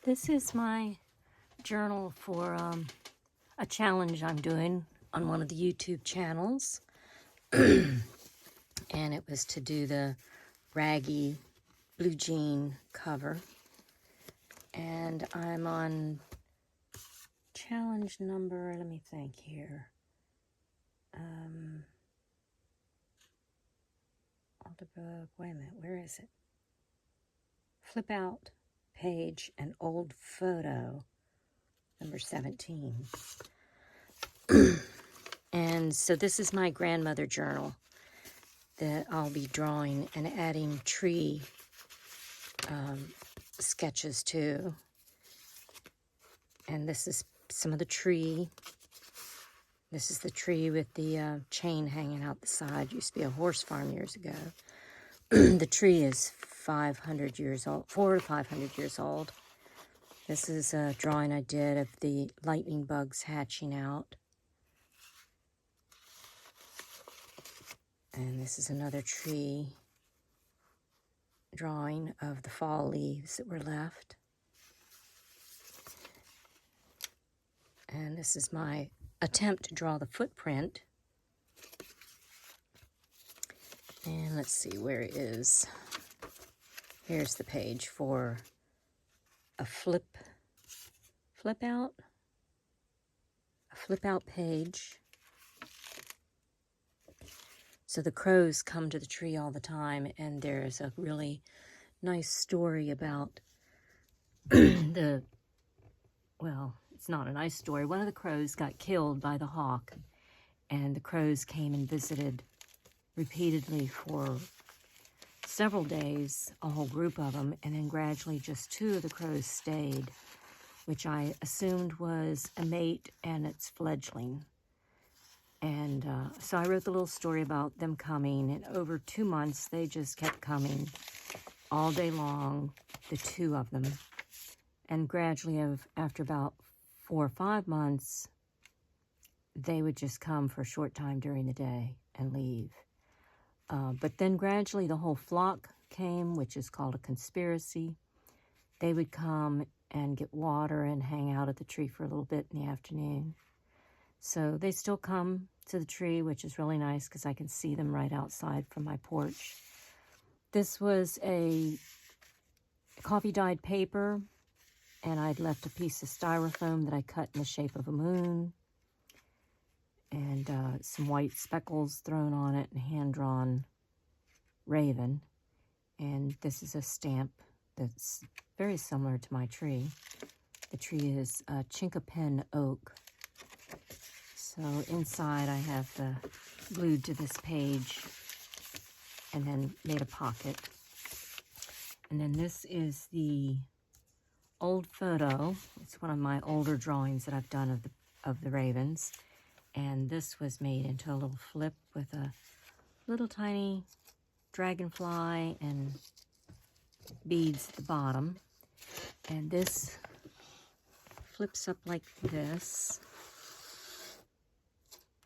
This is my journal for a challenge I'm doing on one of the YouTube channels. And it was to do the raggy blue jean cover. And I'm on challenge number, let me think here. Wait a minute, where is it? Flip out page and old photo, number 17. And so this is my grandmother journal that I'll be drawing and adding tree sketches to. And this is some of the tree. This is the tree with the chain hanging out the side. Used to be a horse farm years ago. The tree is 500 years old, 400 to 500 years old. This is a drawing I did of the lightning bugs hatching out. And this is another tree drawing of the fall leaves that were left. And this is my attempt to draw the footprint. And let's see where it is. Here's the page for a flip out page. So the crows come to the tree all the time, and there's a really nice story about well, it's not a nice story. One of the crows got killed by the hawk, and the crows came and visited repeatedly for several days, a whole group of them, and then gradually just two of the crows stayed, which I assumed was a mate and its fledgling. And so I wrote the little story about them coming, and over 2 months, they just kept coming all day long, the two of them. And gradually, after about 4 or 5 months, they would just come for a short time during the day and leave. But then gradually the whole flock came, which is called a conspiracy. They would come and get water and hang out at the tree for a little bit in the afternoon. So they still come to the tree, which is really nice because I can see them right outside from my porch. This was a coffee-dyed paper, and I'd left a piece of styrofoam that I cut in the shape of a moon, and some white speckles thrown on it, and hand-drawn raven. And this is a stamp that's very similar to my tree. The tree is chinquapin oak. So inside I have glued to this page and then made a pocket. And then this is the old photo. It's one of my older drawings that I've done of the ravens. And this was made into a little flip with a little tiny dragonfly and beads at the bottom. And this flips up like this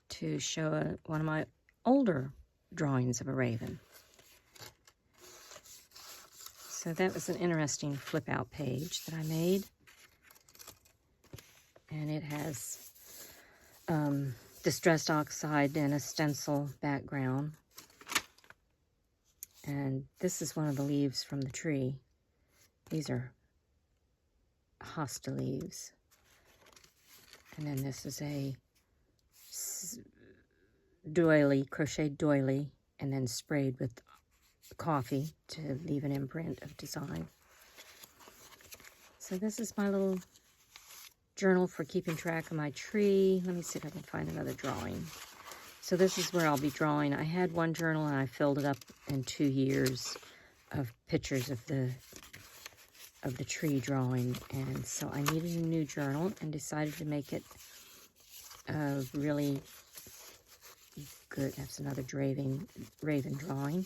to show one of my older drawings of a raven. So that was an interesting flip out page that I made. And it has distressed oxide and a stencil background. And this is one of the leaves from the tree. These are hosta leaves. And then this is a doily, crocheted doily, and then sprayed with coffee to leave an imprint of design. So this is my little journal for keeping track of my tree. Let me see if I can find another drawing. So this is where I'll be drawing. I had one journal and I filled it up in 2 years of pictures of the tree drawing, and so I needed a new journal and decided to make it really good. That's another raven drawing.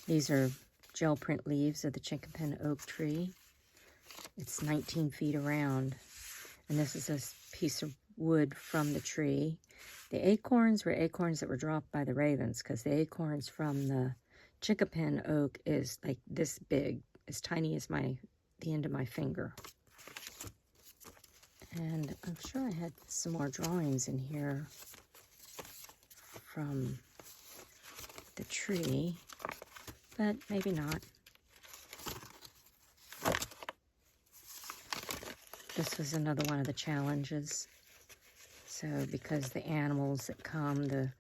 These are gel print leaves of the chinquapin oak tree. It's 19 feet around, and this is a piece of wood from the tree. The acorns were acorns that were dropped by the ravens, because the acorns from the chinquapin oak is like this big, as tiny as my the end of my finger. And I'm sure I had some more drawings in here from the tree, but maybe not. This was another one of the challenges. So because the animals that come, the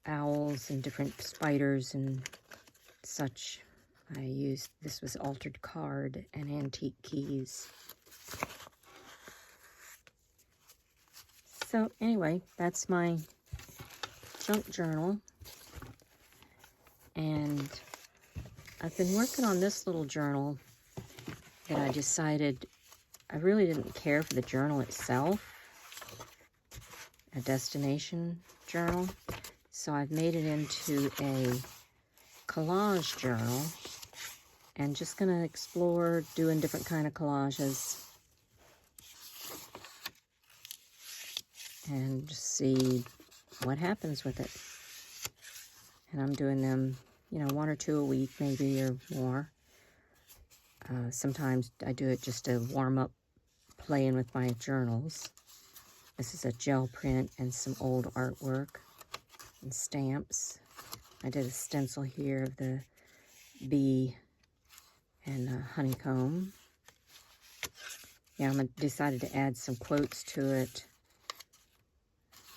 owls and different spiders and such, I used, this was altered card and antique keys. So anyway, that's my junk journal. And I've been working on this little journal that I decided I really didn't care for the journal itself, a destination journal. So I've made it into a collage journal and just going to explore doing different kind of collages and just see what happens with it. And I'm doing them, you know, 1 or 2 a week maybe, or more. Sometimes I do it just to warm up playing with my journals. This is a gel print and some old artwork and stamps. I did a stencil here of the bee and honeycomb. Yeah, I decided to add some quotes to it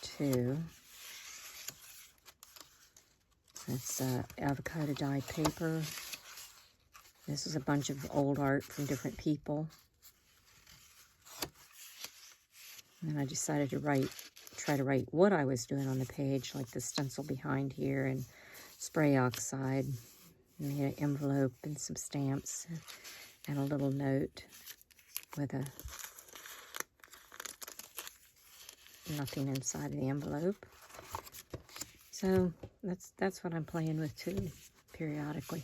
too. It's avocado dyed paper. This is a bunch of old art from different people. And I decided to try to write what I was doing on the page, like the stencil behind here and spray oxide. Made an envelope and some stamps and a little note with nothing inside of the envelope. So that's what I'm playing with too, periodically.